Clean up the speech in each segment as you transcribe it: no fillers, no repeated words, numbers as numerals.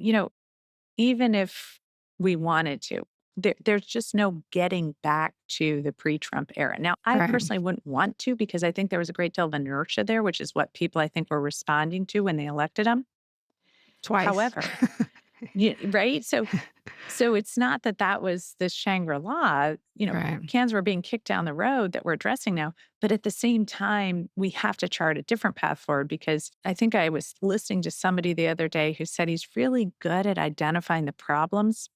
you know, even if we wanted to, there's just no getting back to the pre-Trump era. Now, I Right. personally wouldn't want to because I think there was a great deal of inertia there, which is what people I think were responding to when they elected him. Twice. However, yeah, right? So it's not that that was this Shangri-La, Right. cans were being kicked down the road that we're addressing now, but at the same time, we have to chart a different path forward because I think I was listening to somebody the other day who said he's really good at identifying the problems.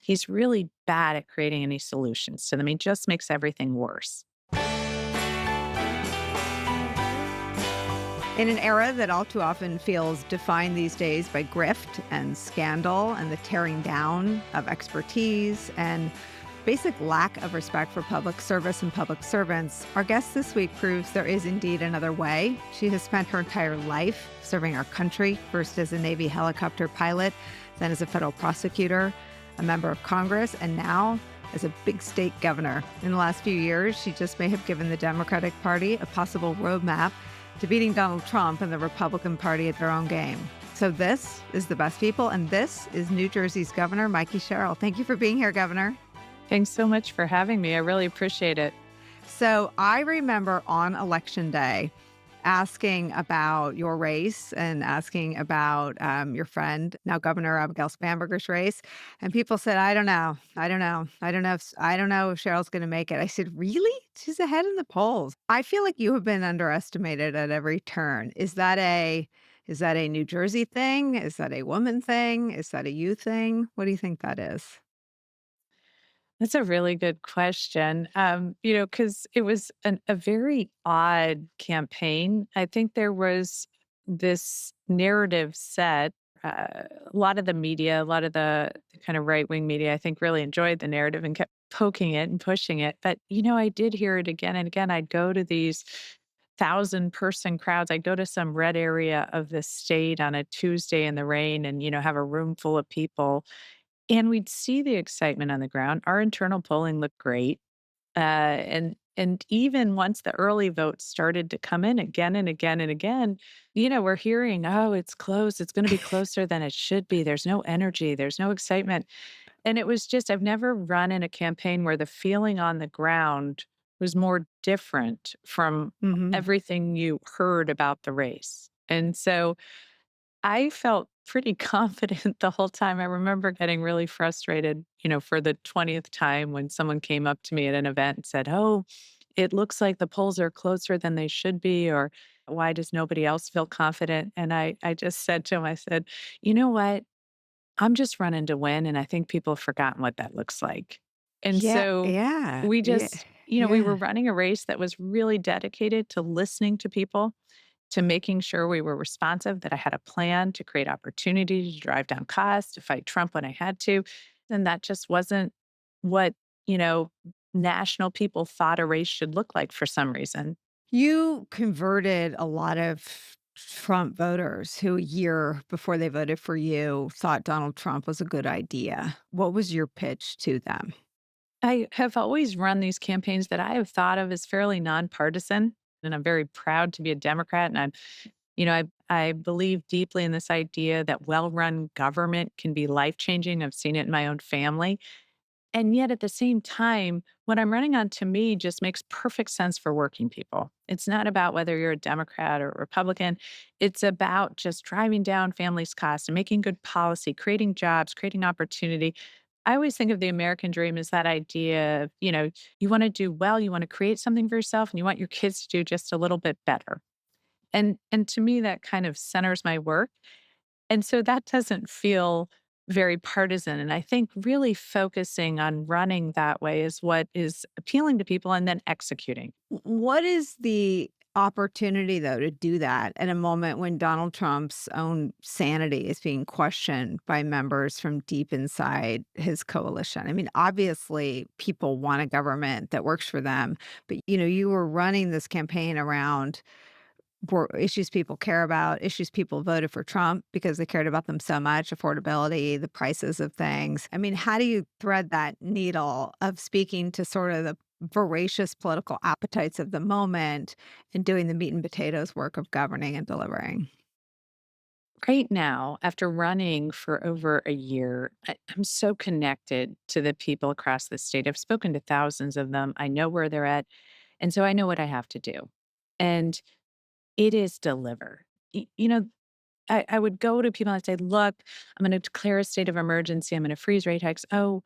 He's really bad at creating any solutions to them. He just makes everything worse. In an era that all too often feels defined these days by grift and scandal and the tearing down of expertise and basic lack of respect for public service and public servants, our guest this week proves there is indeed another way. She has spent her entire life serving our country, first as a Navy helicopter pilot, then as a federal prosecutor, a member of Congress, and now as a big state governor. In the last few years, she just may have given the Democratic Party a possible roadmap to beating Donald Trump and the Republican Party at their own game. So this is The Best People, and this is New Jersey's Governor, Mikey Sherrill. Thank you for being here, Governor. Thanks so much for having me. I really appreciate it. So I remember on Election Day asking about your race and asking about your friend, now Governor Abigail Spanberger's race. And people said, I don't know. I don't know. I don't know if Cheryl's going to make it. I said, really? She's ahead in the polls. I feel like you have been underestimated at every turn. Is that a New Jersey thing? Is that a woman thing? Is that a you thing? What do you think that is? That's a really good question. Because it was a very odd campaign. I think there was this narrative set. A lot of the media, a lot of the kind of right wing media, I think really enjoyed the narrative and kept poking it and pushing it. But, I did hear it again and again. I'd go to these 1,000-person crowds. I'd go to some red area of the state on a Tuesday in the rain and, have a room full of people and we'd see the excitement on the ground. Our internal polling looked great. And even once the early votes started to come in again and again and again, we're hearing, oh, it's close. It's going to be closer than it should be. There's no energy. There's no excitement. And it was just, I've never run in a campaign where the feeling on the ground was more different from Hmm. everything you heard about the race. And so I felt pretty confident the whole time. I remember getting really frustrated, for the 20th time when someone came up to me at an event and said, "Oh, it looks like the polls are closer than they should be," or "Why does nobody else feel confident?" And I just said to him, I said, "You know what? I'm just running to win, and I think people have forgotten what that looks like." And Yeah, so yeah, we yeah, just, we were yeah. running a race that was really dedicated to listening to people to making sure we were responsive, that I had a plan to create opportunity to drive down costs, to fight Trump when I had to. And that just wasn't what, you know, national people thought a race should look like for some reason. You converted a lot of Trump voters who a year before they voted for you thought Donald Trump was a good idea. What was your pitch to them? I have always run these campaigns that I have thought of as fairly nonpartisan. And I'm very proud to be a Democrat. And I believe deeply in this idea that well run government can be life changing. I've seen it in my own family. And yet at the same time, what I'm running on to me just makes perfect sense for working people. It's not about whether you're a Democrat or Republican. It's about just driving down families' costs and making good policy, creating jobs, creating opportunity. I always think of the American dream as that idea of, you want to do well, you want to create something for yourself, and you want your kids to do just a little bit better. And to me, that kind of centers my work. And so that doesn't feel very partisan. And I think really focusing on running that way is what is appealing to people and then executing. What is the opportunity, though, to do that at a moment when Donald Trump's own sanity is being questioned by members from deep inside his coalition? I mean, obviously, people want a government that works for them, but you were running this campaign around issues people care about, issues people voted for Trump because they cared about them so much, affordability, the prices of things. I mean, how do you thread that needle of speaking to sort of the voracious political appetites of the moment and doing the meat and potatoes work of governing and delivering? Right now, after running for over a year, I'm so connected to the people across the state. I've spoken to thousands of them. I know where they're at. And so I know what I have to do. And it is deliver. You know, I would go to people and I'd say, look, I'm going to declare a state of emergency. I'm going to freeze rate hikes. Oh,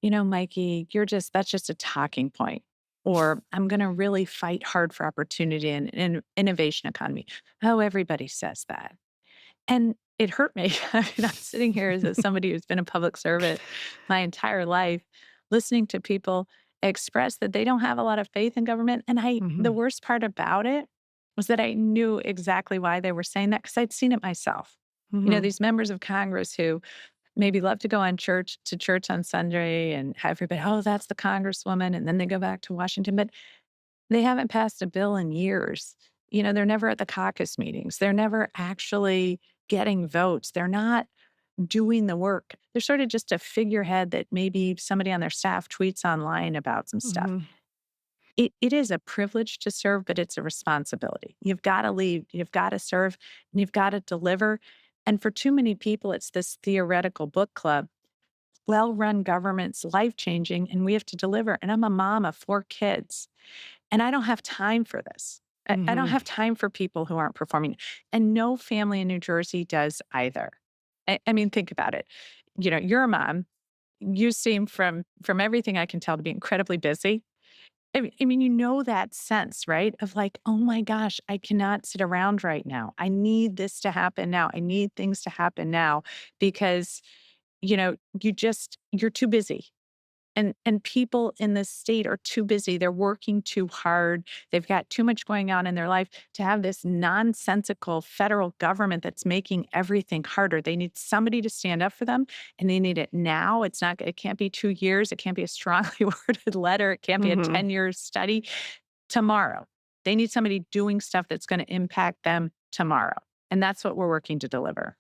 Mikey, that's just a talking point. Or I'm going to really fight hard for opportunity and innovation economy. Oh, everybody says that. And it hurt me. I mean, I'm sitting here as somebody who's been a public servant my entire life, listening to people express that they don't have a lot of faith in government. And the Mhm. worst part about it was that I knew exactly why they were saying that because I'd seen it myself. Mhm. These members of Congress who maybe love to go to church on Sunday and have everybody, oh, that's the congresswoman. And then they go back to Washington. But they haven't passed a bill in years. They're never at the caucus meetings. They're never actually getting votes. They're not doing the work. They're sort of just a figurehead that maybe somebody on their staff tweets online about some stuff. Mhm. It is a privilege to serve, but it's a responsibility. You've got to lead, you've got to serve, and you've got to deliver. And for too many people, it's this theoretical book club. Well run government's life changing, and we have to deliver. And I'm a mom of 4 kids. And I don't have time for this. I don't Mhm. have time for people who aren't performing, and no family in New Jersey does either. I mean, think about it. You're a mom. You seem from everything I can tell to be incredibly busy. I mean, that sense, right? Of like, oh my gosh, I cannot sit around right now. I need this to happen now. I need things to happen now because, you're too busy. And people in this state are too busy. They're working too hard. They've got too much going on in their life to have this nonsensical federal government that's making everything harder. They need somebody to stand up for them, and they need it now. It can't be 2 years. It can't be a strongly worded letter. It can't be a Mhm. 10-year study. Tomorrow. They need somebody doing stuff that's going to impact them tomorrow. And that's what we're working to deliver.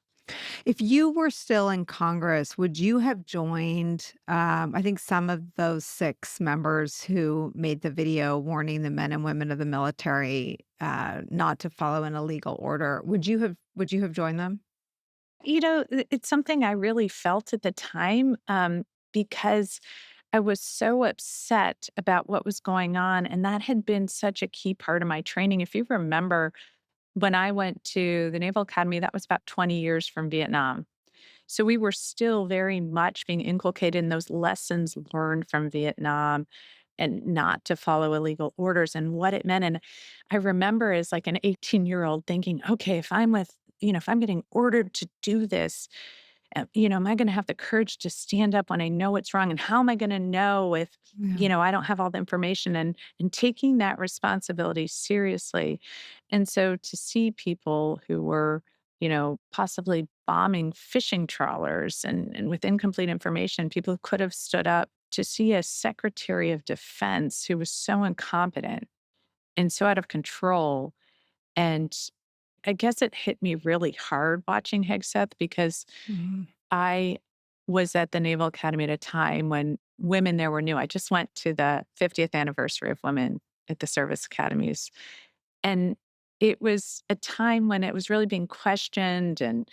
If you were still in Congress, would you have joined, I think some of those 6 members who made the video warning the men and women of the military, not to follow an illegal order. Would you have joined them? It's something I really felt at the time, because I was so upset about what was going on, and that had been such a key part of my training. If you remember, when I went to the Naval Academy, that was about 20 years from Vietnam. So we were still very much being inculcated in those lessons learned from Vietnam and not to follow illegal orders and what it meant. And I remember as like an 18-year-old thinking, okay, if I'm getting ordered to do this, am I going to have the courage to stand up when I know it's wrong? And how am I going to know if, Yeah. I don't have all the information and taking that responsibility seriously. And so to see people who were, possibly bombing fishing trawlers and with incomplete information, people who could have stood up to see a Secretary of Defense who was so incompetent and so out of control. And I guess it hit me really hard watching Hegseth because Mhm. I was at the Naval Academy at a time when women there were new. I just went to the 50th anniversary of women at the service academies. And it was a time when it was really being questioned. And,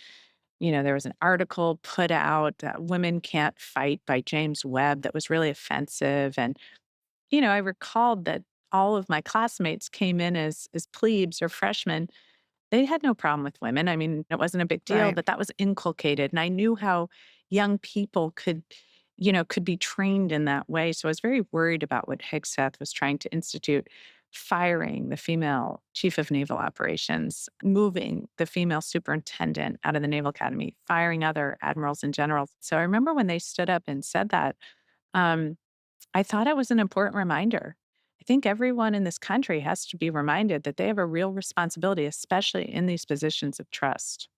there was an article put out, Women Can't Fight by James Webb, that was really offensive. And, I recalled that all of my classmates came in as plebes or freshmen. They had no problem with women. I mean, it wasn't a big deal, Right. but that was inculcated, and I knew how young people could be trained in that way, so I was very worried about what Hegseth was trying to institute, firing the female chief of naval operations, moving the female superintendent out of the Naval Academy, firing other admirals and generals. So I remember when they stood up and said that, um, I thought it was an important reminder. I think everyone in this country has to be reminded that they have a real responsibility, especially in these positions of trust.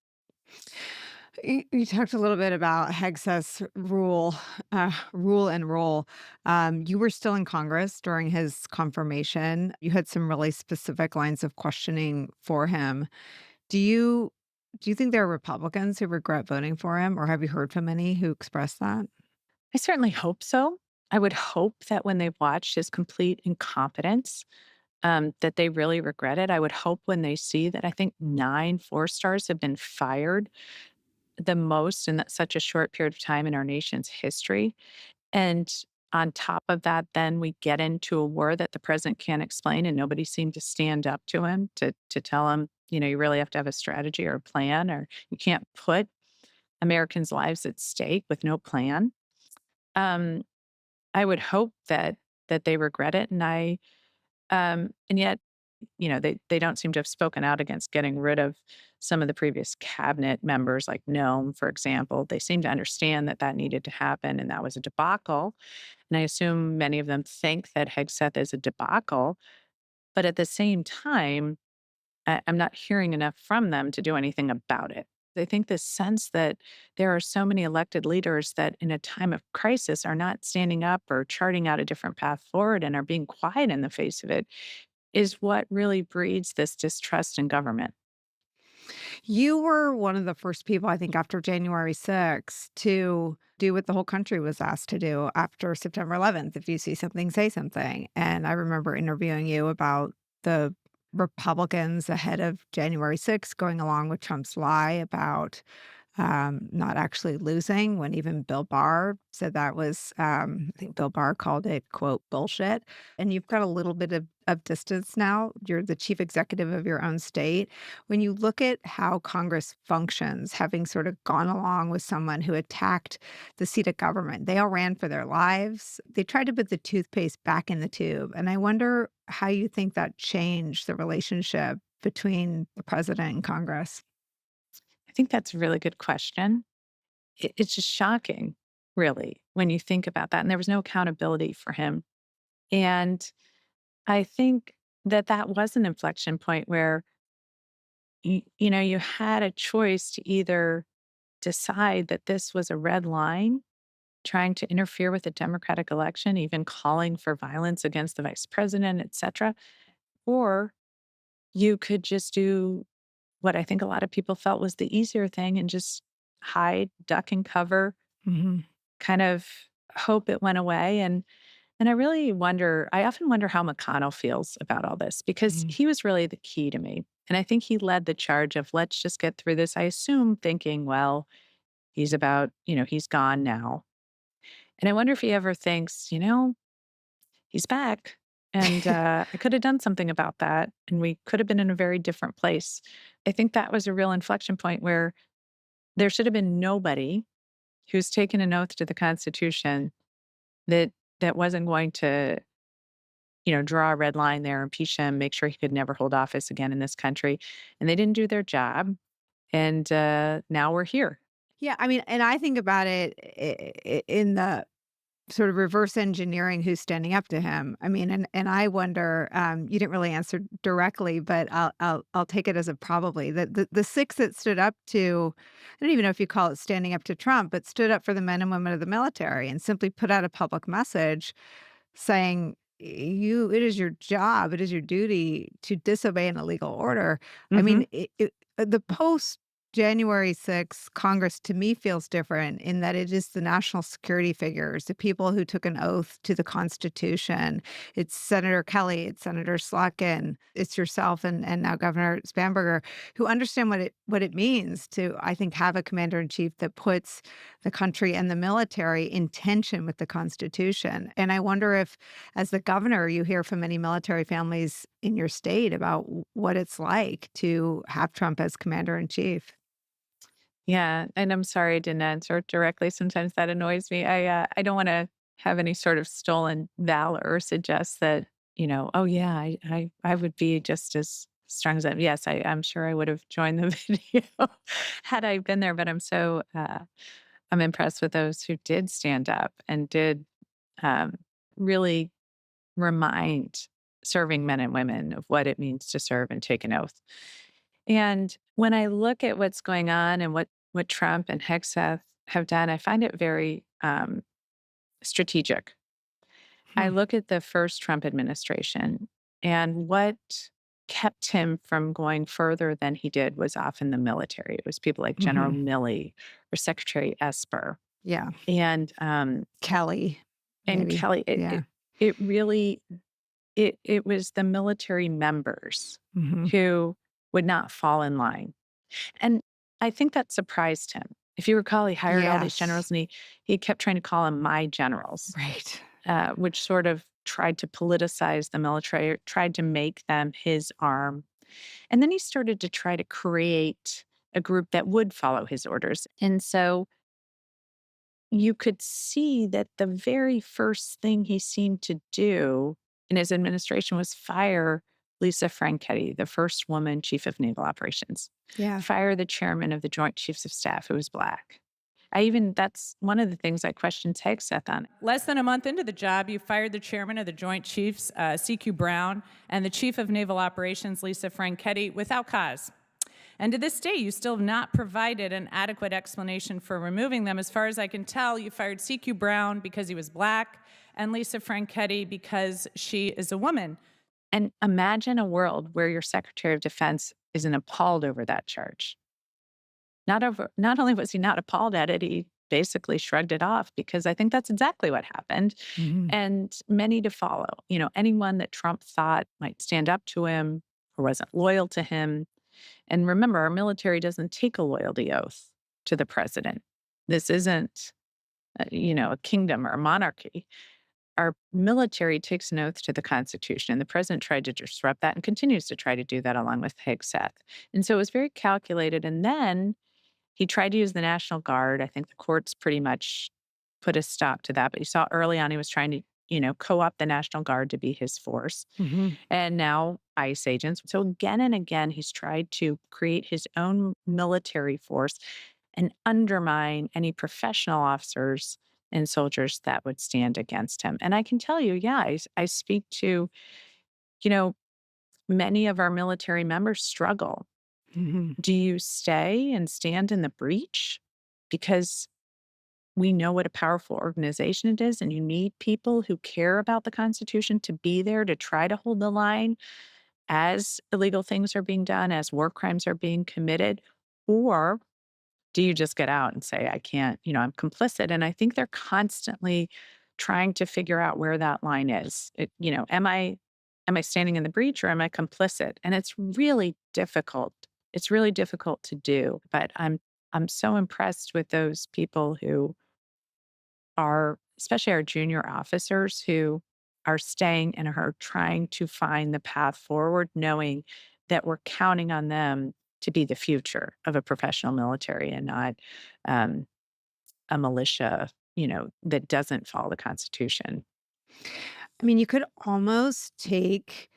You talked a little bit about Hegseth's rule and role. You were still in Congress during his confirmation. You had some really specific lines of questioning for him. Do you do you think there are Republicans who regret voting for him, or have you heard from any who express that? I certainly hope so. I would hope that when they watch his complete incompetence, that they really regret it. I would hope when they see that I think 9 4-stars have been fired, the most in such a short period of time in our nation's history. And on top of that, then we get into a war that the president can't explain, and nobody seemed to stand up to him to tell him, you really have to have a strategy or a plan, or you can't put Americans' lives at stake with no plan. Um, I would hope that they regret it, and yet, they don't seem to have spoken out against getting rid of some of the previous cabinet members, like Nome, for example. They seem to understand that that needed to happen, and that was a debacle. And I assume many of them think that Hegseth is a debacle, but at the same time, I'm not hearing enough from them to do anything about it. I think the sense that there are so many elected leaders that in a time of crisis are not standing up or charting out a different path forward and are being quiet in the face of it is what really breeds this distrust in government. You were one of the first people, I think, after January 6th to do what the whole country was asked to do after September 11th. If you see something, say something. And I remember interviewing you about the Republicans ahead of January 6th going along with Trump's lie about not actually losing when even Bill Barr said that was, I think Bill Barr called it, quote, bullshit. And you've got a little bit of distance now. You're the chief executive of your own state. When you look at how Congress functions, having sort of gone along with someone who attacked the seat of government, they all ran for their lives. They tried to put the toothpaste back in the tube. And I wonder how you think that changed the relationship between the president and Congress. I think that's a really good question. It's just shocking, really, when you think about that. And there was no accountability for him. And I think that that was an inflection point where you had a choice to either decide that this was a red line, trying to interfere with the democratic election, even calling for violence against the vice president, et cetera, or you could just do what I think a lot of people felt was the easier thing and just hide, duck and cover, Mhm. kind of hope it went away. And I often wonder how McConnell feels about all this because Mhm. he was really the key to me. And I think he led the charge of let's just get through this. I assume thinking, well, he's gone now. And I wonder if he ever thinks, he's back. And I could have done something about that. And we could have been in a very different place. I think that was a real inflection point where there should have been nobody who's taken an oath to the Constitution that wasn't going to, draw a red line there, impeach him, make sure he could never hold office again in this country. And they didn't do their job. And now we're here. Yeah, I mean, and I think about it in the sort of reverse engineering who's standing up to him. I mean, and I wonder, you didn't really answer directly, but I'll take it as a probably. The 6 that stood up to, I don't even know if you call it standing up to Trump, but stood up for the men and women of the military and simply put out a public message saying, it is your job, it is your duty to disobey an illegal order. I Hmm. mean, the post January 6th Congress to me feels different in that it is the national security figures, the people who took an oath to the Constitution. It's Senator Kelly, it's Senator Slotkin, it's yourself and now Governor Spanberger who understand what it means to, I think, have a commander in chief that puts the country and the military in tension with the Constitution. And I wonder if, as the governor, you hear from many military families in your state about what it's like to have Trump as commander in chief. Yeah. And I'm sorry I didn't answer directly. Sometimes that annoys me. I don't want to have any sort of stolen valor or suggest that, oh, yeah, I would be just as strong as that. Yes, I'm sure I would have joined the video had I been there. But I'm impressed with those who did stand up and did um, really remind serving men and women of what it means to serve and take an oath. And when I look at what's going on and what Trump and Hegseth have done, I find it very strategic. I Hmm. look at the first Trump administration, and what kept him from going further than he did was often the military. It was people like General Hmm. Milley or Secretary Esper. Yeah. And Kelly, maybe. Kelly, it Yeah. it it really it was the military members Mhm. who would not fall in line. And I think that surprised him. If you recall, he hired all these Yes. generals and he kept trying to call them my generals, Right. which sort of tried to politicize the military, tried to make them his arm. And then he started to try to create a group that would follow his orders. And so you could see that the very first thing he seemed to do in his administration was fire Lisa Franchetti, the first woman chief of naval operations, Yeah. fire the chairman of the Joint Chiefs of Staff, who was Black. That's one of the things I questioned Hegseth on. Less than a month into the job, you fired the chairman of the Joint Chiefs, CQ Brown, and the chief of naval operations, Lisa Franchetti, without cause. And to this day, you still have not provided an adequate explanation for removing them. As far as I can tell, you fired CQ Brown because he was Black and Lisa Franchetti because she is a woman. And imagine a world where your Secretary of Defense isn't appalled over that charge. Not only was he not appalled at it, he basically shrugged it off because I think that's exactly what happened. Mhm. And many to follow. Anyone that Trump thought might stand up to him or wasn't loyal to him. And remember, our military doesn't take a loyalty oath to the president. This isn't, a kingdom or a monarchy. Our military takes an oath to the Constitution, and the president tried to disrupt that and continues to try to do that along with Hegseth. And so it was very calculated. And then he tried to use the National Guard. I think the courts pretty much put a stop to that. But you saw early on he was trying to, co-opt the National Guard to be his force. Mhm. And now ICE agents. So again and again, he's tried to create his own military force and undermine any professional officers and soldiers that would stand against him. And I can tell you, yeah, I speak to, you know, many of our military members struggle. Mhm. Do you stay and stand in the breach? Because we know what a powerful organization it is, and you need people who care about the Constitution to be there to try to hold the line as illegal things are being done, as war crimes are being committed? Or do you just get out and say, I can't, I'm complicit? And I think they're constantly trying to figure out where that line is. Am I standing in the breach or am I complicit? And it's really difficult. It's really difficult to do. But I'm so impressed with those people who are, especially our junior officers who are staying and are trying to find the path forward, knowing that we're counting on them to be the future of a professional military and not um, a militia, that doesn't follow the Constitution. I mean, you could almost take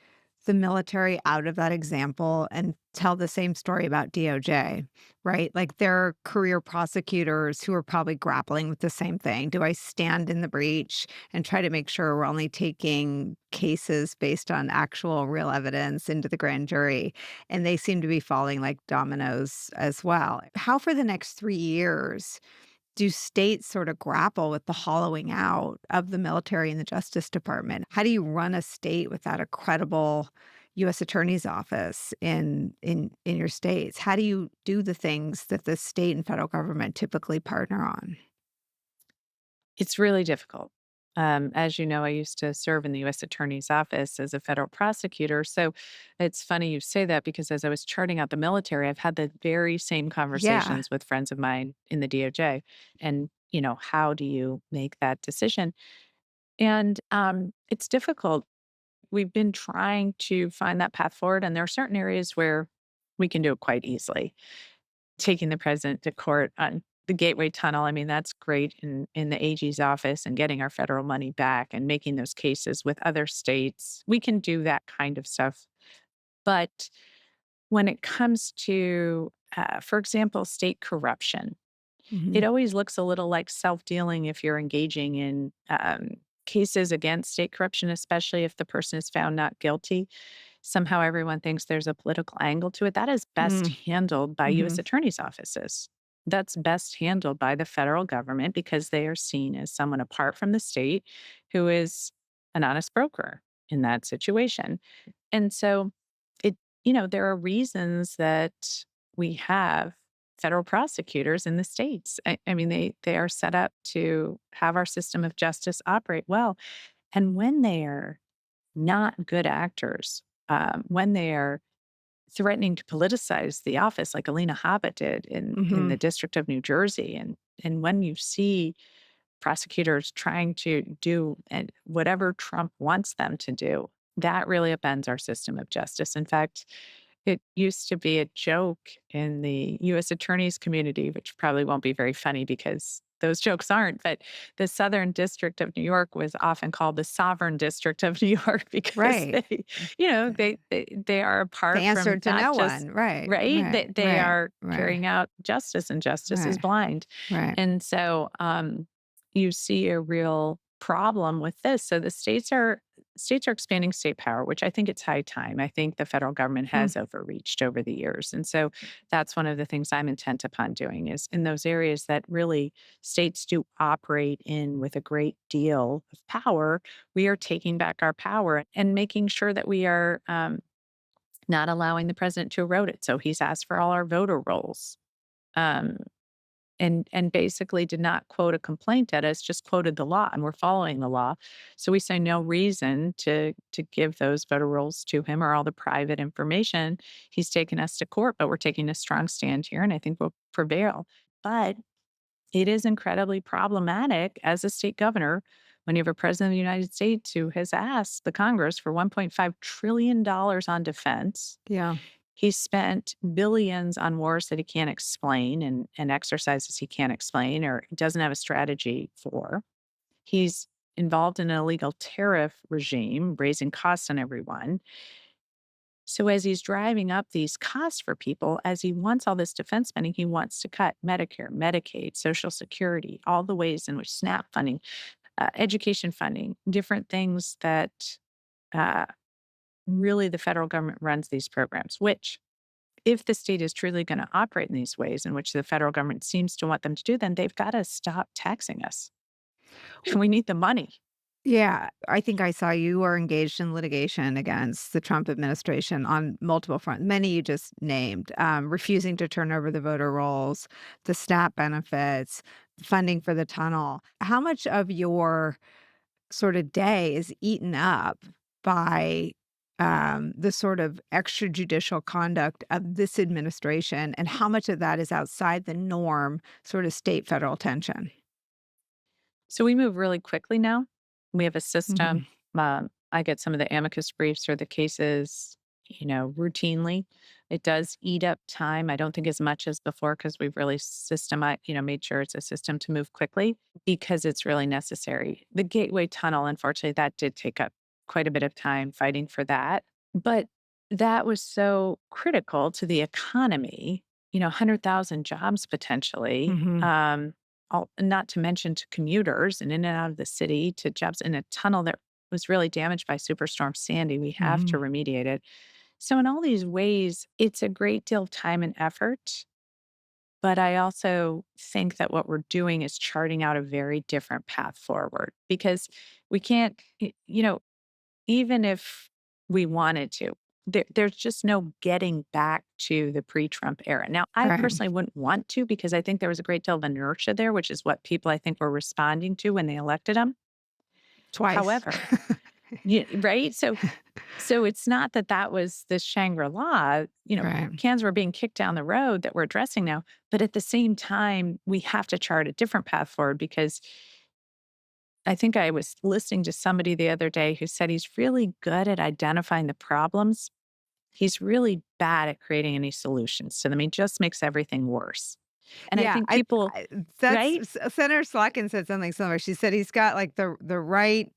the military out of that example and tell the same story about DOJ, right? Like there are career prosecutors who are probably grappling with the same thing. Do I stand in the breach and try to make sure we're only taking cases based on actual real evidence into the grand jury? And they seem to be falling like dominoes as well. How for the next 3 years do states sort of grapple with the hollowing out of the military and the Justice Department? How do you run a state without a credible U.S. Attorney's office in your states? How do you do the things that the state and federal government typically partner on? It's really difficult. As you know, I used to serve in the U.S. Attorney's Office as a federal prosecutor. So it's funny you say that because as I was charting out the military, I've had the very same Yeah. conversations with friends of mine in the DOJ. And, how do you make that decision? And it's difficult. We've been trying to find that path forward, and there are certain areas where we can do it quite easily. Taking the president to court on the Gateway Tunnel, I mean, that's great in the AG's office and getting our federal money back and making those cases with other states. We can do that kind of stuff. But when it comes to, for example, state corruption, it Mhm. always looks a little like self-dealing if you're engaging in cases against state corruption, especially if the person is found not guilty. Somehow everyone thinks there's a political angle to it. That is best Mm. handled by U.S. Mhm. attorneys' offices. That's best handled by the federal government because they are seen as someone apart from the state who is an honest broker in that situation. And so there are reasons that we have federal prosecutors in the states. I mean, they are set up to have our system of justice operate well. And when they are not good actors when they are threatening to politicize the office like Alina Habba did in Hmm. the District of New Jersey. And when you see prosecutors trying to do and whatever Trump wants them to do, that really upends our system of justice. In fact, it used to be a joke in the US attorneys community, which probably won't be very funny because those jokes aren't, but the Southern District of New York was often called the sovereign district of New York because Right. they are They apart from answered to not no just one. Right. right, Right. they Right. are Right. carrying out justice, and justice is Right. blind. Right. And so, you see a real problem with this. So the states are expanding state power, which I think it's high time. I think the federal government Hmm. has overreached over the years. And so that's one of the things I'm intent upon doing is in those areas that really states do operate in with a great deal of power, we are taking back our power and making sure that we are not allowing the president to erode it. So he's asked for all our voter rolls. Um, and basically did not quote a complaint at us, just quoted the law, and we're following the law. So we say no reason to give those voter rolls to him or all the private information. He's taken us to court, but we're taking a strong stand here, and I think we'll prevail. But it is incredibly problematic as a state governor when you have a president of the United States who has asked the Congress for $1.5 trillion on defense. Yeah. He's spent billions on wars that he can't explain and exercises he can't explain or doesn't have a strategy for. He's involved in an illegal tariff regime, raising costs on everyone. So as he's driving up these costs for people, as he wants all this defense spending, he wants to cut Medicare, Medicaid, Social Security, all the ways in which SNAP funding, education funding, different things that uh, really the federal government runs these programs, which if the state is truly going to operate in these ways in which the federal government seems to want them to do, then they've got to stop taxing us. We need the money. Yeah, I think I saw you were engaged in litigation against the Trump administration on multiple fronts. Many you just named, refusing to turn over the voter rolls, the SNAP benefits, funding for the tunnel. How much of your sort of day is eaten up by the sort of extrajudicial conduct of this administration, and how much of that is outside the norm, sort of state federal tension? So we move really quickly now. We have a Hmm. system. I get some of the amicus briefs or the cases, routinely. It does eat up time. I don't think as much as before because we've really made sure it's a system to move quickly because it's really necessary. The Gateway Tunnel, unfortunately, that did take up quite a bit of time fighting for that. But that was so critical to the economy, 100,000 jobs potentially. Hmm. Not to mention to commuters and in and out of the city to jobs in a tunnel that was really damaged by Superstorm Sandy. We have to Hmm. remediate it. So, in all these ways, it's a great deal of time and effort. But I also think that what we're doing is charting out a very different path forward because we can't, even if we wanted to, there's just no getting back to the pre-Trump era. Now, I Right. personally wouldn't want to because I think there was a great deal of inertia there, which is what people I think were responding to when they elected him. Twice. However, yeah, right? So it's not that that was this Shangri-La, Right. cans were being kicked down the road that we're addressing now, but at the same time, we have to chart a different path forward because I think I was listening to somebody the other day who said he's really good at identifying the problems. He's really bad at creating any solutions to them. He just makes everything worse. And I Yeah, think people, I that's right? Senator Slotkin said something similar. She said he's got, like, the right,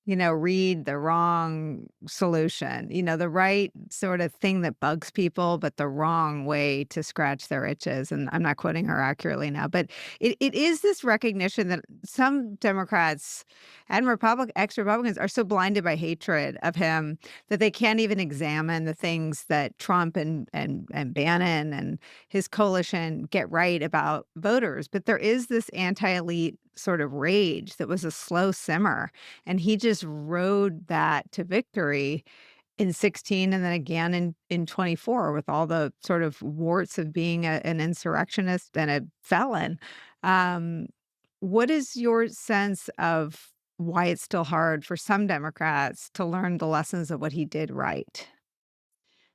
read, the wrong solution, the right sort of thing that bugs people, but the wrong way to scratch their itches, and I'm not quoting her accurately now, but it is this recognition that some Democrats and ex-Republicans are so blinded by hatred of him that they can't even examine the things that Trump and Bannon and his coalition get right about voters. But there is this anti-elite sort of rage that was a slow simmer, and he just rode that to victory in 16 and then again in 24 with all the sort of warts of being an insurrectionist and a felon. Um, what is your sense of why it's still hard for some Democrats to learn the lessons of what he did right.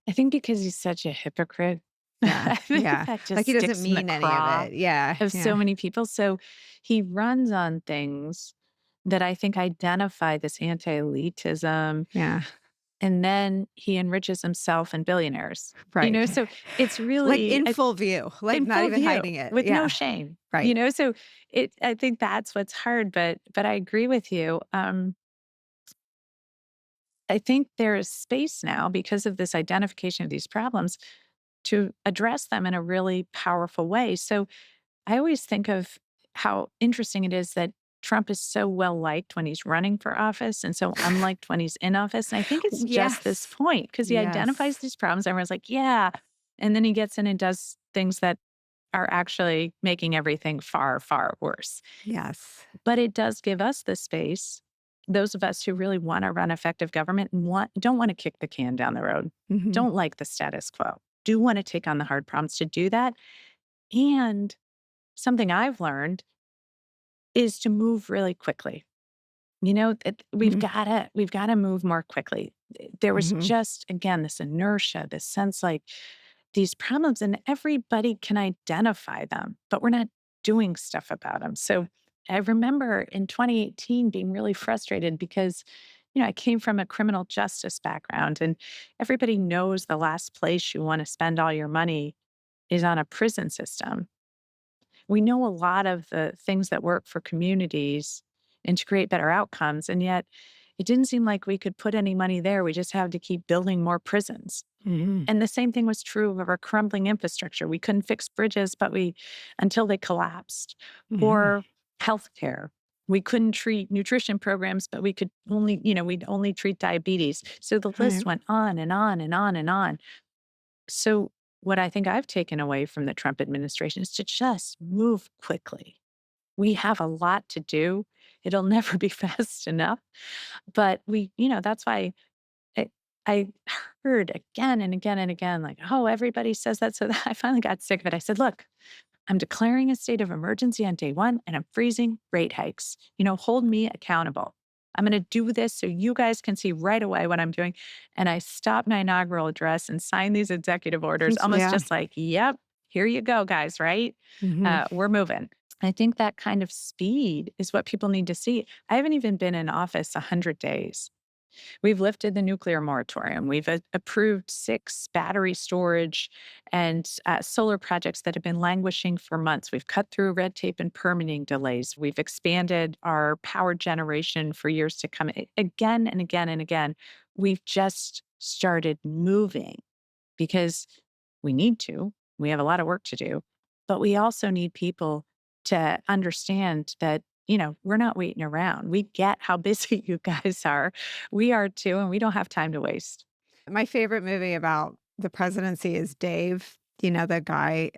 I think because he's such a hypocrite. Yeah, I think yeah. that Like, just he doesn't sticks in the mean any of craw it. Yeah, of yeah, so many people. So he runs on things that I think identify this anti-elitism, yeah. and then he enriches himself and billionaires. Right. So it's Like, really in full view, like, in not full even view hiding it. with no Yeah, shame. right. So I think that's what's hard, but I agree with you. I think there is space now because of this identification of these problems to address them in a really powerful way. So I always think of how interesting it is that Trump is so well liked when he's running for office and so unliked when he's in office. And I think it's just this Yes. point because he identifies Yes. these problems. Everyone's like, yeah. And then he gets in and does things that are actually making everything far, far worse. Yes. But it does give us the space, those of us who really want to run effective government and don't want to kick the can down the road, Mhm. don't like the status quo, do want to take on the hard problems to do that. And something I've learned is to move really quickly. We've Mhm. gotta move more quickly. There was Mhm. just, again, this inertia, this sense like these problems, and everybody can identify them, but we're not doing stuff about them. So I remember in 2018 being really frustrated because, I came from a criminal justice background, and everybody knows the last place you want to spend all your money is on a prison system. We know a lot of the things that work for communities and to create better outcomes. And yet it didn't seem like we could put any money there. We just have to keep building more prisons. Mhm. And the same thing was true of our crumbling infrastructure. We couldn't fix bridges, until they collapsed, Mhm. or healthcare. We couldn't treat nutrition programs, but we'd only treat diabetes. So the list Right. went on and on and on and on. So, what I think I've taken away from the Trump administration is to just move quickly. We have a lot to do. It'll never be fast enough. But that's why I, I heard again and again and again, like, oh, everybody says that. So I finally got sick of it. I said, look, I'm declaring a state of emergency on day one and I'm freezing rate hikes. Hold me accountable. I'm going to do this so you guys can see right away what I'm doing. And I stopped my inaugural address and signed these executive orders, almost Yeah. just like, yep, here you go, guys, right? Mhm. We're moving. I think that kind of speed is what people need to see. I haven't even been in office 100 days. We've lifted the nuclear moratorium. We've approved 6 battery storage and solar projects that have been languishing for months. We've cut through red tape and permitting delays. We've expanded our power generation for years to come. Again and again and again, we've just started moving because we need to. We have a lot of work to do, but we also need people to understand that, we're not waiting around. We get how busy you guys are. We are too, and we don't have time to waste. My favorite movie about the presidency is Dave. You know, the guy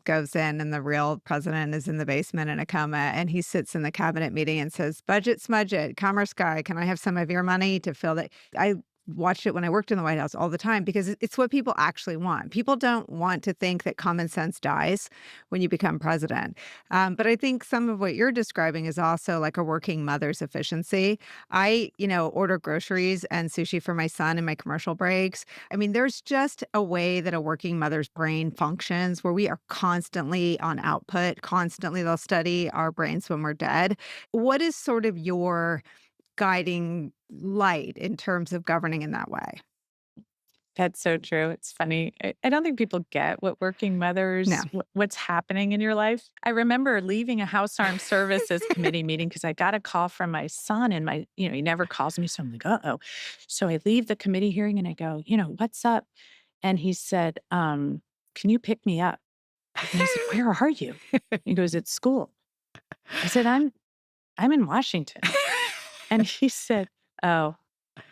goes in and the real president is in the basement in a coma and he sits in the cabinet meeting and says, budget smudge it, commerce guy, can I have some of your money to fill that? I watched it when I worked in the White House all the time because it's what people actually want. People don't want to think that common sense dies when you become president. But I think some of what you're describing is also like a working mother's efficiency. I order groceries and sushi for my son in my commercial breaks. I mean, there's just a way that a working mother's brain functions where we are constantly on output, constantly they'll study our brains when we're dead. What is sort of your guiding light in terms of governing in that way? That's so true. It's funny. I don't think people get what working No. mothers, what's happening in your life. I remember leaving a House Armed Services Committee meeting because I got a call from my son and he never calls me. So I'm like, uh-oh. So I leave the committee hearing and I go, what's up? And he said, can you pick me up? And I said, where are you? He goes, at school. I said, I'm in Washington. And he said, oh.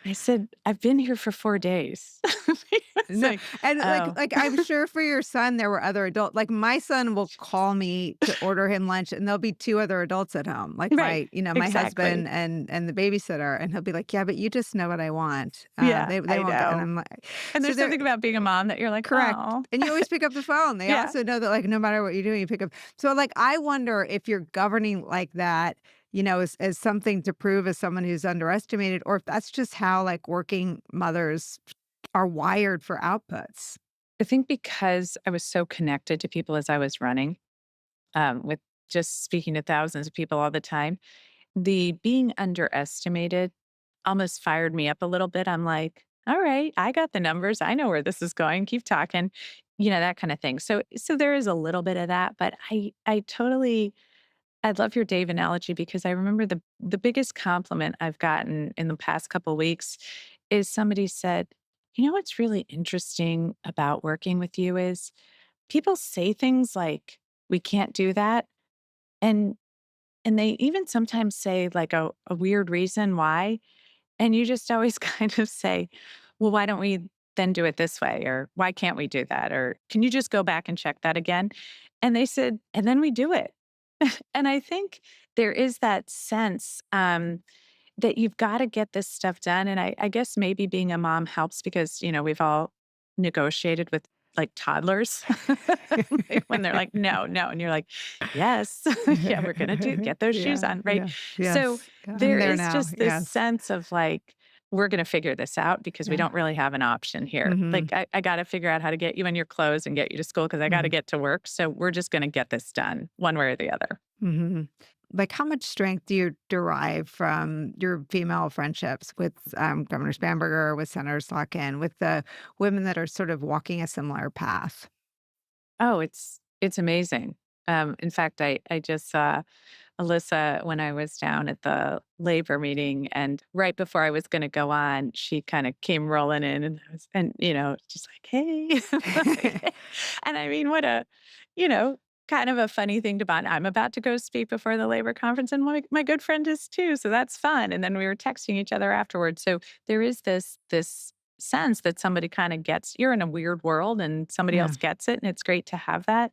I said, "I've been here for 4 days." It's No, like, and, "Oh." I'm sure for your son, there were other like, my son will call me to order him lunch, and there'll be 2 other adults at home, like Right. my Exactly. husband and the babysitter, and he'll be like, "Yeah, but you just know what I want. Yeah, They I won't get," and know. I'm like And so there's they're something about being a mom that you're like, correct, "Oh." and you always pick up the phone. They Yeah. also know that, like, no matter what you're doing, you pick up so, like, I wonder if you're governing like that, as something to prove as someone who's underestimated, or if that's just how like working mothers are wired for outputs. I think because I was so connected to people as I was running, with just speaking to thousands of people all the time, the being underestimated almost fired me up a little bit. I'm like, all right, I got the numbers. I know where this is going. Keep talking, that kind of thing. So there is a little bit of that, but I totally I love your Dave analogy because I remember the biggest compliment I've gotten in the past couple weeks is somebody said, "You know what's really interesting about working with you is people say things like we can't do that and they even sometimes say like a weird reason why and you just always kind of say, well, why don't we then do it this way? Or why can't we do that? Or can you just go back and check that again?" And they said, and then we do it. And I think there is that sense that you've got to get this stuff done. And I guess maybe being a mom helps because, we've all negotiated with like toddlers like, when they're like, no, no. And you're like, yes, yeah, we're going to get those shoes Yeah, on. Right. yeah, So yes. I'm there there is now. just this Yes. sense of like, we're going to figure this out because we Yeah. don't really have an option here. Mhm. Like, I got to figure out how to get you in your clothes and get you to school because I got to Mhm. get to work. So we're just going to get this done one way or the other. Mhm. Like, how much strength do you derive from your female friendships with, Governor Spanberger, with Senator Slotkin, with the women that are sort of walking a similar path? Oh, it's amazing. In fact, I just saw Alyssa when I was down at the labor meeting, and right before I was going to go on, she kind of came rolling in, and just like, "Hey," and I mean, what a, you know, kind of a funny thing to bond. I'm about to go speak before the labor conference, and my good friend is too, so that's fun. And then we were texting each other afterwards. So there is this sense that somebody kind of gets you're in a weird world and somebody Yeah. else gets it, and it's great to have that.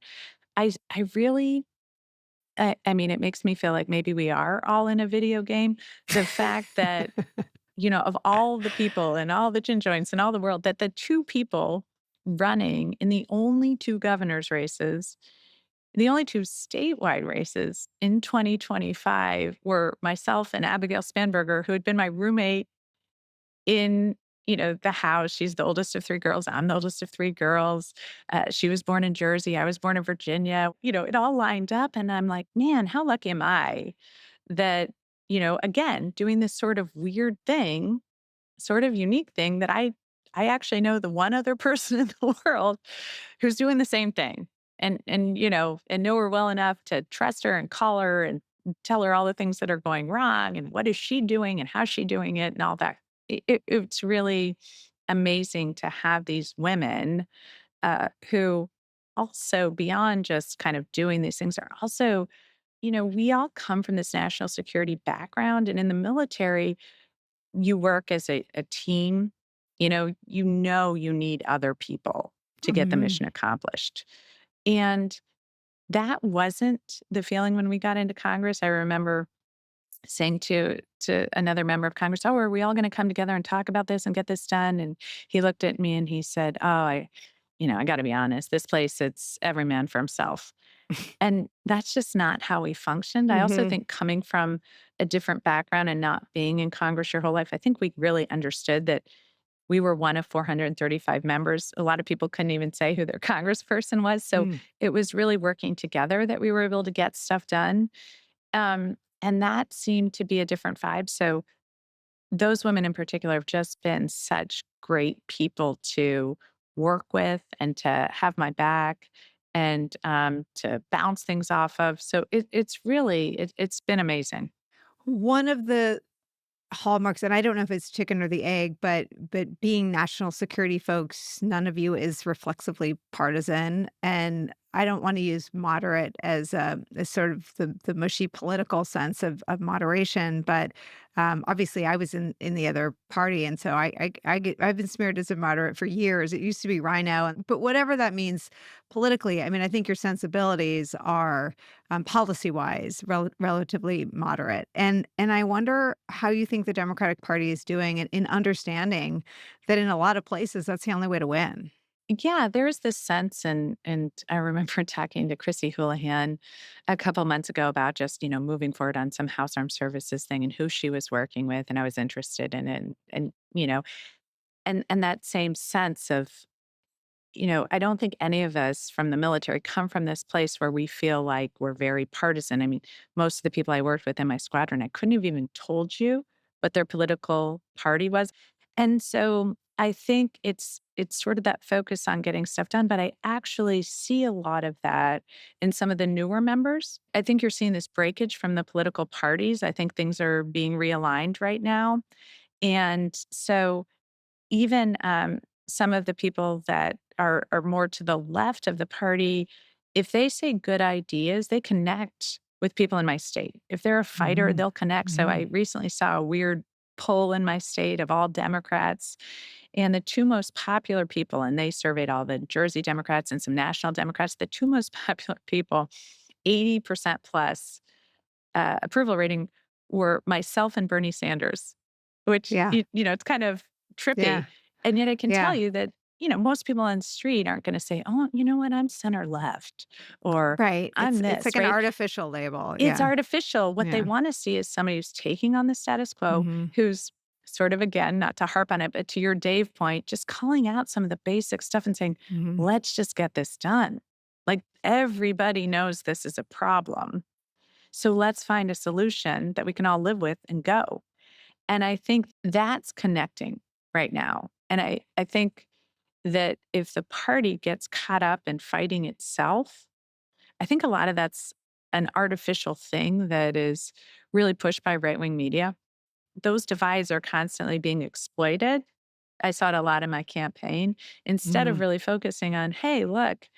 I really I mean, it makes me feel like maybe we are all in a video game. The fact that, of all the people and all the gin joints and all the world, that the two people running in the only two governors races, the only two statewide races in 2025 were myself and Abigail Spanberger, who had been my roommate in, the house. She's the oldest of three girls. I'm the oldest of three girls. She was born in Jersey. I was born in Virginia. It all lined up. And I'm like, man, how lucky am I that, again, doing this sort of weird thing, sort of unique thing that I actually know the one other person in the world who's doing the same thing. And know her well enough to trust her and call her and tell her all the things that are going wrong and what is she doing and how's she doing it and all that. It's really amazing to have these women who also beyond just kind of doing these things are also, we all come from this national security background and in the military you work as a team, you need other people to get the Mhm. mission accomplished. And that wasn't the feeling when we got into Congress. I remember saying to another member of Congress, "Oh, are we all going to come together and talk about this and get this done?" And he looked at me and he said, "Oh, I got to be honest. This place, it's every man for himself." And that's just not how we functioned. I also Mhm. think coming from a different background and not being in Congress your whole life, I think we really understood that we were one of 435 members. A lot of people couldn't even say who their congressperson was. So Mm. it was really working together that we were able to get stuff done. And that seemed to be a different vibe. So those women in particular have just been such great people to work with and to have my back and to bounce things off of. So it's been amazing. One of the hallmarks, and I don't know if it's chicken or the egg, but being national security folks, none of you is reflexively partisan, and I don't want to use moderate as sort of the mushy political sense of moderation, but obviously I was in the other party, and so I've been smeared as a moderate for years. It used to be Rhino, but whatever that means politically, I mean, I think your sensibilities are policy-wise, relatively moderate. And I wonder how you think the Democratic Party is doing in understanding that in a lot of places, that's the only way to win. Yeah, there's this sense, and I remember talking to Chrissy Houlihan a couple months ago about just, moving forward on some House Armed Services thing and who she was working with, and I was interested in it. And and that same sense of, I don't think any of us from the military come from this place where we feel like we're very partisan. I mean, most of the people I worked with in my squadron, I couldn't have even told you what their political party was. And so I think it's sort of that focus on getting stuff done, but I actually see a lot of that in some of the newer members. I think you're seeing this breakage from the political parties. I think things are being realigned right now. And so even, some of the people that are more to the left of the party, if they say good ideas, they connect with people in my state. If they're a fighter, Mhm. they'll connect. So I Mhm. recently saw a weird poll in my state of all Democrats, and the 2 most popular people, and they surveyed all the Jersey Democrats and some national Democrats, the 2 most popular people, 80% plus, approval rating were myself and Bernie Sanders, which, Yeah. it's kind of trippy. Yeah. And yet I can tell Yeah. you that, most people on the street aren't gonna say, "Oh, you know what? I'm center left," or Right. "I'm It's like this," an right? artificial label. It's Yeah. artificial. What they Yeah. wanna see is somebody who's taking on the status quo, Mhm. who's sort of, again, not to harp on it, but to your Dave point, just calling out some of the basic stuff and saying, Mhm. "Let's just get this done." Like, everybody knows this is a problem. So let's find a solution that we can all live with and go. And I think that's connecting right now. And I think that if the party gets caught up in fighting itself, I think a lot of that's an artificial thing that is really pushed by right wing media. Those divides are constantly being exploited. I saw it a lot in my campaign. Instead of Mhm. really focusing on, hey, look,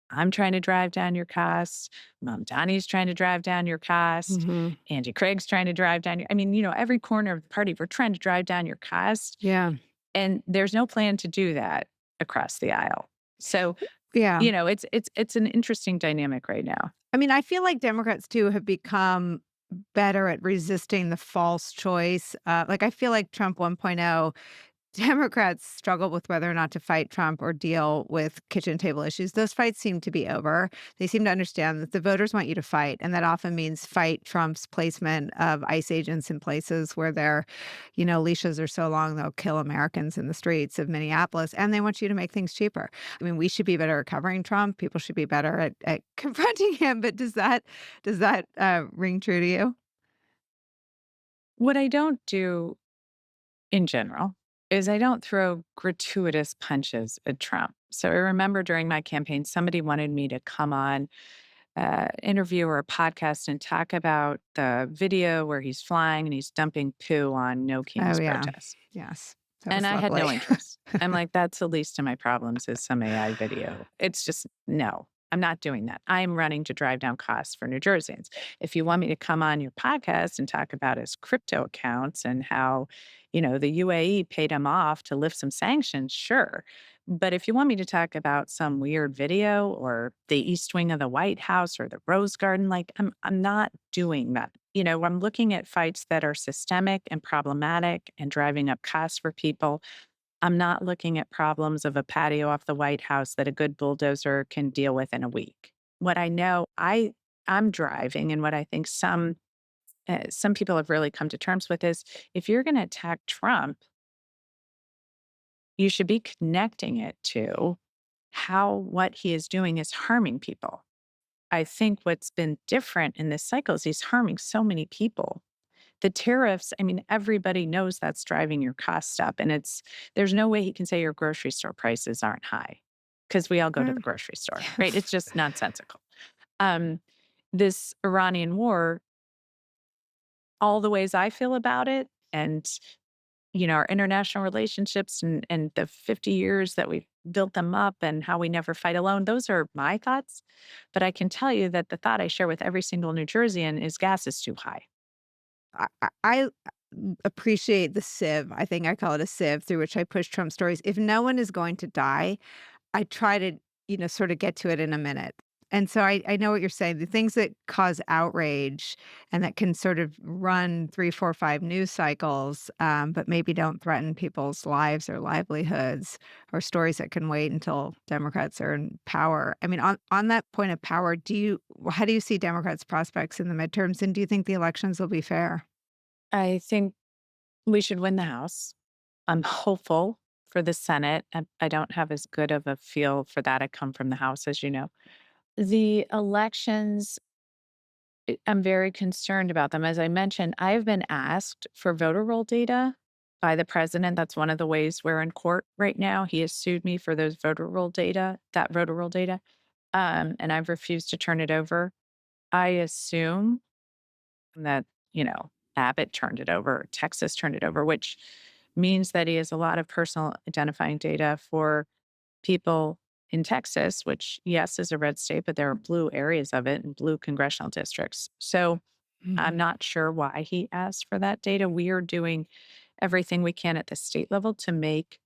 I'm trying to drive down your costs. Mom Donnie's trying to drive down your cost. Mhm. Angie Craig's trying to drive down your, I mean, every corner of the party, we're trying to drive down your cost. Yeah. And there's no plan to do that across the aisle. So, Yeah. it's an interesting dynamic right now. I mean, I feel like Democrats too have become better at resisting the false choice. Like I feel like Trump 1.0, Democrats struggle with whether or not to fight Trump or deal with kitchen table issues. Those fights seem to be over. They seem to understand that the voters want you to fight, and that often means fight Trump's placement of ICE agents in places where their, leashes are so long they'll kill Americans in the streets of Minneapolis, and they want you to make things cheaper. I mean, we should be better at covering Trump. People should be better at confronting him. But does that ring true to you? What I don't do in general is I don't throw gratuitous punches at Trump. So I remember during my campaign, somebody wanted me to come on interview or a podcast and talk about the video where he's flying and he's dumping poo on No Oh Kings yeah, protests. yes, that And was I had no lovely. interest. I'm like, that's the least of my problems is some AI video. It's just, no, I'm not doing that. I'm running to drive down costs for New Jerseyans. If you want me to come on your podcast and talk about his crypto accounts and how, the UAE paid him off to lift some sanctions, sure. But if you want me to talk about some weird video or the East Wing of the White House or the Rose Garden, like I'm not doing that. I'm looking at fights that are systemic and problematic and driving up costs for people. I'm not looking at problems of a patio off the White House that a good bulldozer can deal with in a week. What I know I'm driving and what I think some people have really come to terms with is if you're going to attack Trump, you should be connecting it to how what he is doing is harming people. I think what's been different in this cycle is he's harming so many people. The tariffs, I mean, everybody knows that's driving your costs up. And there's no way he can say your grocery store prices aren't high because we all go to the Mm, grocery store, yeah. right? It's just nonsensical. Um, this Iranian war, all the ways I feel about it, and our international relationships and the 50 years that we've built them up and how we never fight alone, those are my thoughts. But I can tell you that the thought I share with every single New Jerseyan is gas is too high. I appreciate the sieve. I think I call it a sieve through which I push Trump stories. If no one is going to die, I try to, sort of get to it in a minute. And so I know what you're saying. The things that cause outrage and that can sort of run 3, 4, 5 news cycles, but maybe don't threaten people's lives or livelihoods, or stories that can wait until Democrats are in power. I mean, on that point of power, how do you see Democrats' prospects in the midterms, and do you think the elections will be fair? I think we should win the House. I'm hopeful for the Senate. I don't have as good of a feel for that. I come from the House, as you know. The elections, I'm very concerned about them. As I mentioned, I've been asked for voter roll data by the president. That's one of the ways we're in court right now. He has sued me for those voter roll data, that voter roll data, and I've refused to turn it over. I assume that, Abbott turned it over, Texas turned it over, which means that he has a lot of personal identifying data for people in Texas, which, yes, is a red state, but there are blue areas of it and blue congressional districts. So I'm Mhm. not sure why he asked for that data. We are doing everything we can at the state level to make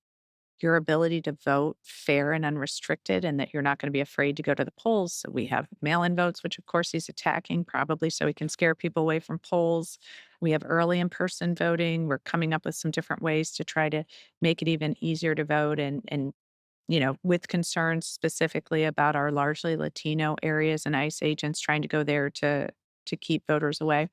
your ability to vote fair and unrestricted, and that you're not going to be afraid to go to the polls. So we have mail in votes, which of course he's attacking, probably so he can scare people away from polls. We have early in person voting. We're coming up with some different ways to try to make it even easier to vote, and with concerns specifically about our largely Latino areas and ICE agents trying to go there to keep voters away.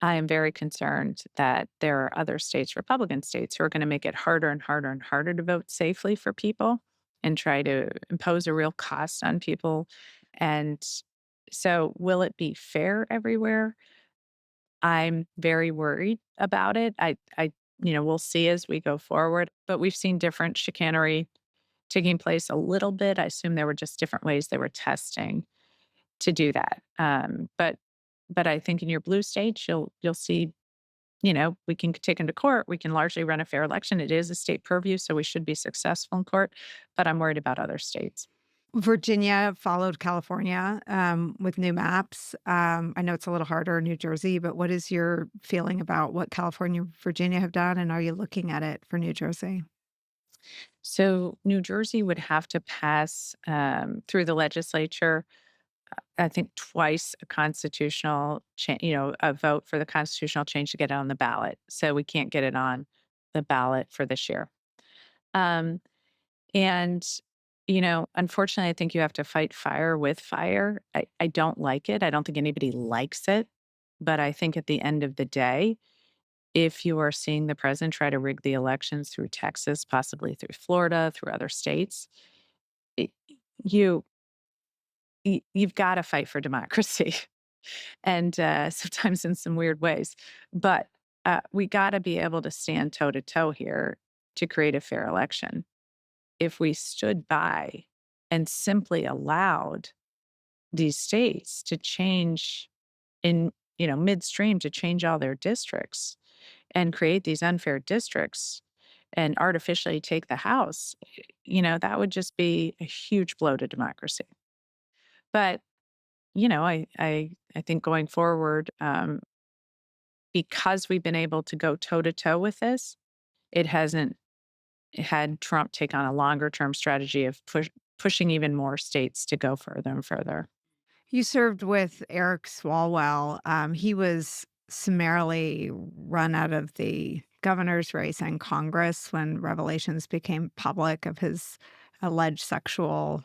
I am very concerned that there are other states, Republican states, who are going to make it harder and harder and harder to vote safely for people and try to impose a real cost on people. And so, will it be fair everywhere? I'm very worried about it. We'll see as we go forward, but we've seen different chicanery taking place a little bit. I assume there were just different ways they were testing to do that. But I think in your blue states, you'll see, we can take them to court. We can largely run a fair election. It is a state purview, so we should be successful in court. But I'm worried about other states. Virginia followed California, with new maps. I know it's a little harder in New Jersey, but what is your feeling about what California, Virginia have done, and are you looking at it for New Jersey? So New Jersey would have to pass through the legislature, I think twice a constitutional change, a vote for the constitutional change to get it on the ballot. So we can't get it on the ballot for this year. Um, and, unfortunately, I think you have to fight fire with fire. I don't like it. I don't think anybody likes it. But I think at the end of the day, if you are seeing the president try to rig the elections through Texas, possibly through Florida, through other states, it, you you've got to fight for democracy, and sometimes in some weird ways. But we got to be able to stand toe to toe here to create a fair election. If we stood by and simply allowed these states to change in, midstream, to change all their districts and create these unfair districts and artificially take the House, that would just be a huge blow to democracy. But, I think going forward, because we've been able to go toe to toe with this, it hasn't had Trump take on a longer term strategy of pushing even more states to go further and further. You served with Eric Swalwell. He was summarily run out of the governor's race and Congress when revelations became public of his alleged sexual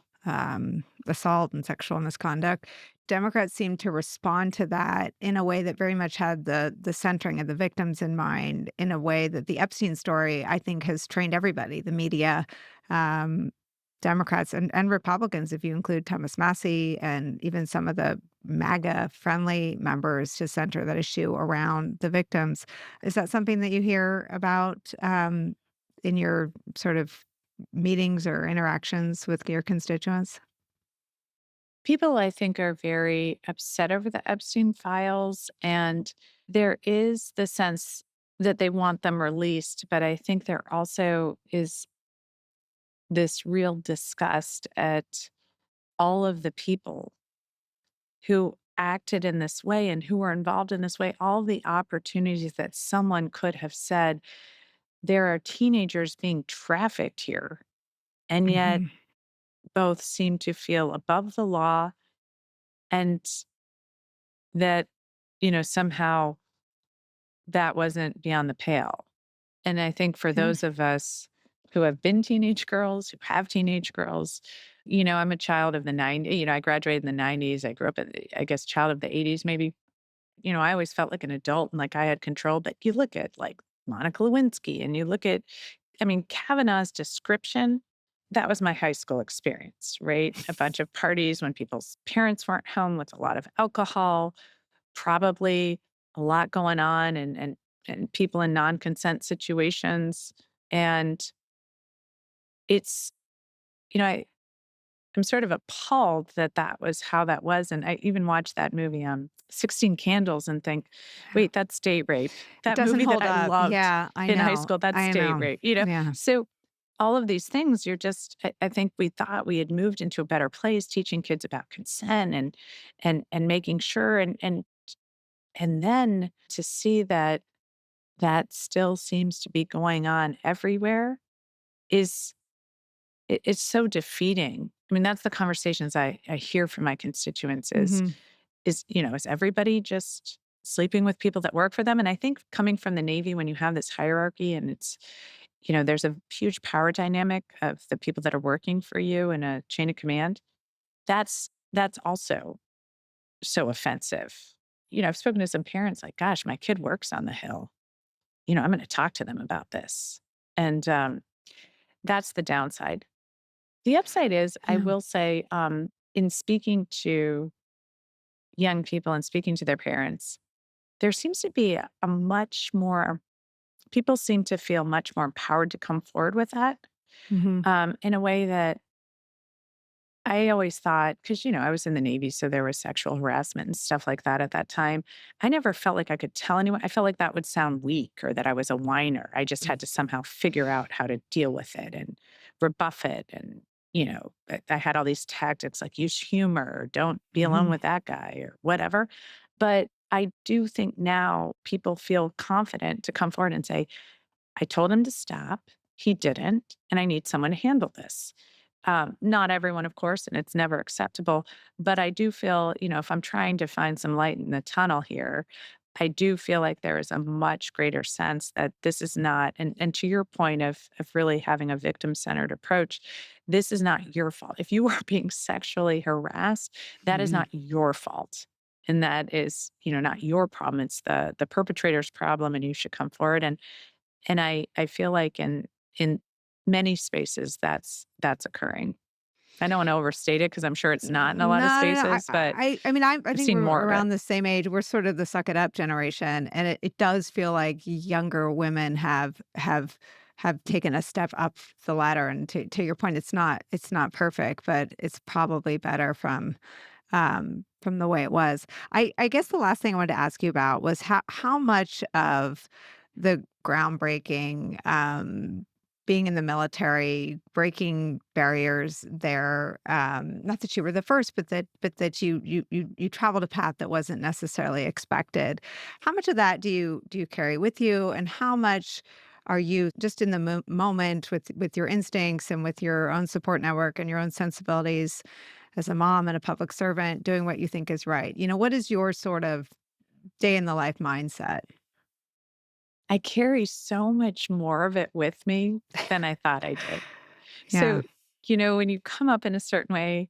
assault and sexual misconduct. Democrats seemed to respond to that in a way that very much had the centering of the victims in mind, in a way that the Epstein story, I think, has trained everybody, the media, um, Democrats and Republicans, if you include Thomas Massey and even some of the MAGA-friendly members, to center that issue around the victims. Is that something that you hear about, in your sort of meetings or interactions with your constituents? People, I think, are very upset over the Epstein files, and there is the sense that they want them released. But I think there also is this real disgust at all of the people who acted in this way and who were involved in this way, all the opportunities that someone could have said, there are teenagers being trafficked here. And yet Mhm. both seemed to feel above the law and that, somehow that wasn't beyond the pale. And I think for Yeah. those of us who have been teenage girls, who have teenage girls, I'm a child of the 90s. I graduated in the 90s. I grew up, I guess, child of the 80s, maybe. I always felt like an adult and like I had control. But you look at like Monica Lewinsky and you look at, I mean, Kavanaugh's description, that was my high school experience, right? A bunch of parties when people's parents weren't home with a lot of alcohol, probably a lot going on and people in non-consent situations. And it's, you know, I, I'm sort of appalled that that was how that was. And I even watched that movie, 16 Candles, and think, Yeah. wait, that's date rape. It That doesn't movie that hold I up. loved Yeah, I in high know. school, that's I date know. rape. Yeah. So all of these things, I think we thought we had moved into a better place, teaching kids about consent and making sure and then to see that that still seems to be going on everywhere is it's so defeating. I mean, that's the conversations I hear from my constituents Mhm. is everybody just sleeping with people that work for them? And I think coming from the Navy, when you have this hierarchy and there's a huge power dynamic of the people that are working for you in a chain of command, that's also so offensive. I've spoken to some parents like, gosh, my kid works on the Hill. I'm going to talk to them about this. And that's the downside. The upside is, I Yeah. will say, in speaking to young people and speaking to their parents, there seems to be a much more, people seem to feel much more empowered to come forward with that Mhm. in a way that I always thought, because, I was in the Navy, so there was sexual harassment and stuff like that at that time. I never felt like I could tell anyone. I felt like that would sound weak or that I was a whiner. I just had to somehow figure out how to deal with it and rebuff it. And, I had all these tactics like use humor or don't be alone Mhm. with that guy or whatever. But I do think now people feel confident to come forward and say, I told him to stop. He didn't. And I need someone to handle this. Not everyone, of course, and it's never acceptable. But I do feel, if I'm trying to find some light in the tunnel here, I do feel like there is a much greater sense that this is not, and to your point of really having a victim centered approach, this is not your fault. If you are being sexually harassed, that is Mhm. not your fault. And that is, not your problem. It's the perpetrator's problem, and you should come forward. And I feel like in many spaces that's occurring. I don't wanna overstate it because I'm sure it's not in a No, lot of no, no. spaces, but I mean, I I've think seen we're more of it. around the same age. We're sort of the suck it up generation, and it does feel like younger women have taken a step up the ladder. And to your point, it's not perfect, but it's probably better from the way it was. I guess the last thing I wanted to ask you about was how much of the groundbreaking, being in the military, breaking barriers there, not that you were the first, but that you traveled a path that wasn't necessarily expected. How much of that do you carry with you, and how much are you just in the moment with your instincts and with your own support network and your own sensibilities as a mom and a public servant doing what you think is right? What is your sort of day in the life mindset? I carry so much more of it with me than I thought I did. Yeah. So, when you come up in a certain way,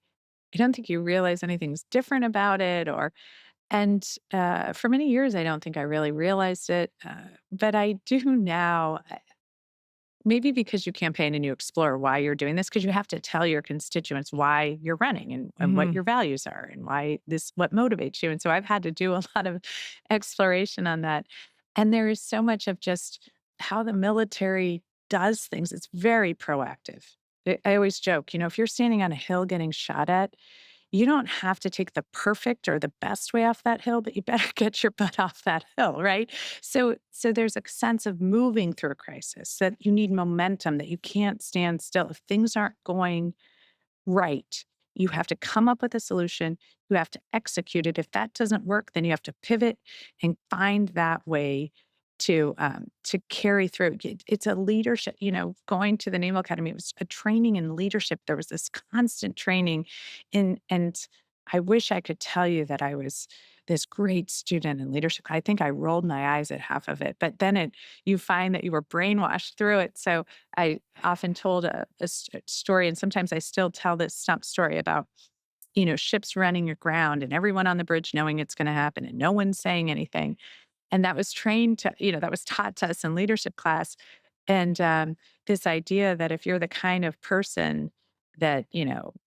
I don't think you realize anything's different about it for many years, I don't think I really realized it, but I do now. Maybe because you campaign and you explore why you're doing this, because you have to tell your constituents why you're running and what Mhm. your values are and what motivates you. And so I've had to do a lot of exploration on that. And there is so much of just how the military does things. It's very proactive. I always joke, if you're standing on a hill getting shot at, you don't have to take the perfect or the best way off that hill, but you better get your butt off that hill, right? So there's a sense of moving through a crisis, that you need momentum, that you can't stand still. If things aren't going right, you have to come up with a solution. You have to execute it. If that doesn't work, then you have to pivot and find that way to carry through. It's a leadership, going to the Naval Academy, it was a training in leadership. There was this constant training and I wish I could tell you that I was this great student in leadership. I think I rolled my eyes at half of it, but then you find that you were brainwashed through it. So I often told a story, and sometimes I still tell this stump story about ships running aground and everyone on the bridge knowing it's going to happen and no one's saying anything. And that was that was taught to us in leadership class. And this idea that if you're the kind of person that,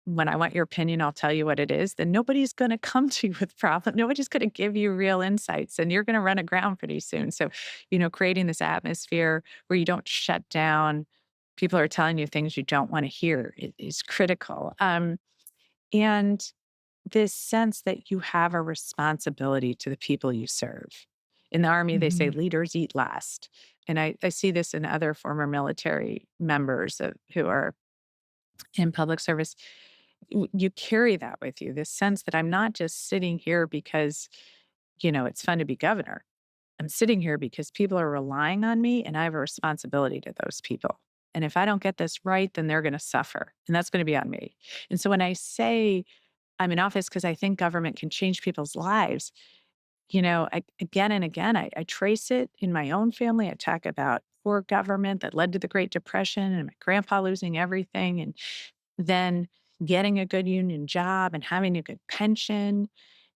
when I want your opinion, I'll tell you what it is, then nobody's going to come to you with problem. Nobody's going to give you real insights and you're going to run aground pretty soon. So, creating this atmosphere where you don't shut down, people are telling you things you don't want to hear is critical. And this sense that you have a responsibility to the people you serve. In the Army, they say Mhm. leaders eat last. And I see this in other former military members who are in public service. You carry that with you, this sense that I'm not just sitting here because, it's fun to be governor. I'm sitting here because people are relying on me and I have a responsibility to those people. And if I don't get this right, then they're going to suffer and that's going to be on me. And so when I say I'm in office because I think government can change people's lives, again and again, I trace it in my own family. I talk about poor government that led to the Great Depression and my grandpa losing everything and then getting a good union job and having a good pension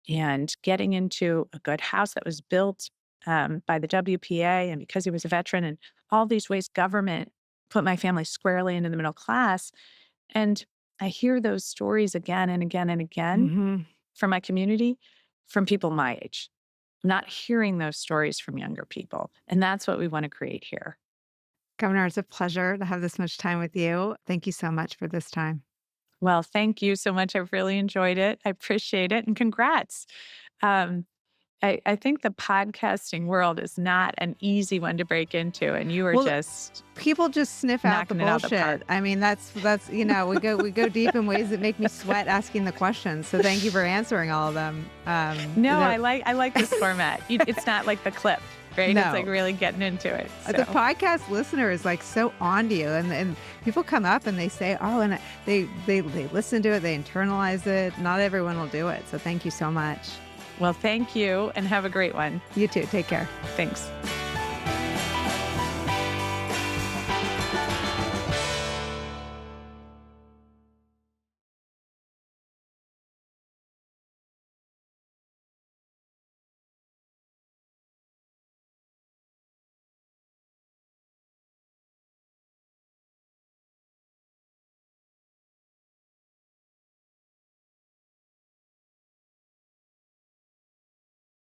and getting into a good house that was built by the WPA and because he was a veteran and all these ways government put my family squarely into the middle class. And I hear those stories again and again and again Mhm. from my community, from people my age. I'm not hearing those stories from younger people. And that's what we want to create here. Governor, it's a pleasure to have this much time with you. Thank you so much for this time. Well, thank you so much. I've really enjoyed it. I appreciate it. And congrats. Um, I think the podcasting world is not an easy one to break into. And you are Well, just people just sniff out the knocking it out of the park. bullshit. I mean, that's we go deep in ways that make me sweat asking the questions. So thank you for answering all of them. No, they're- I like this format. It's not like the clip, right? It's like No. really getting into it. The So. podcast listener is like so on to you, and people come up and they say, "Oh," and they listen to it, they internalize it. Not everyone will do it, so thank you so much. Well, thank you and have a great one. You too. Take care. Thanks.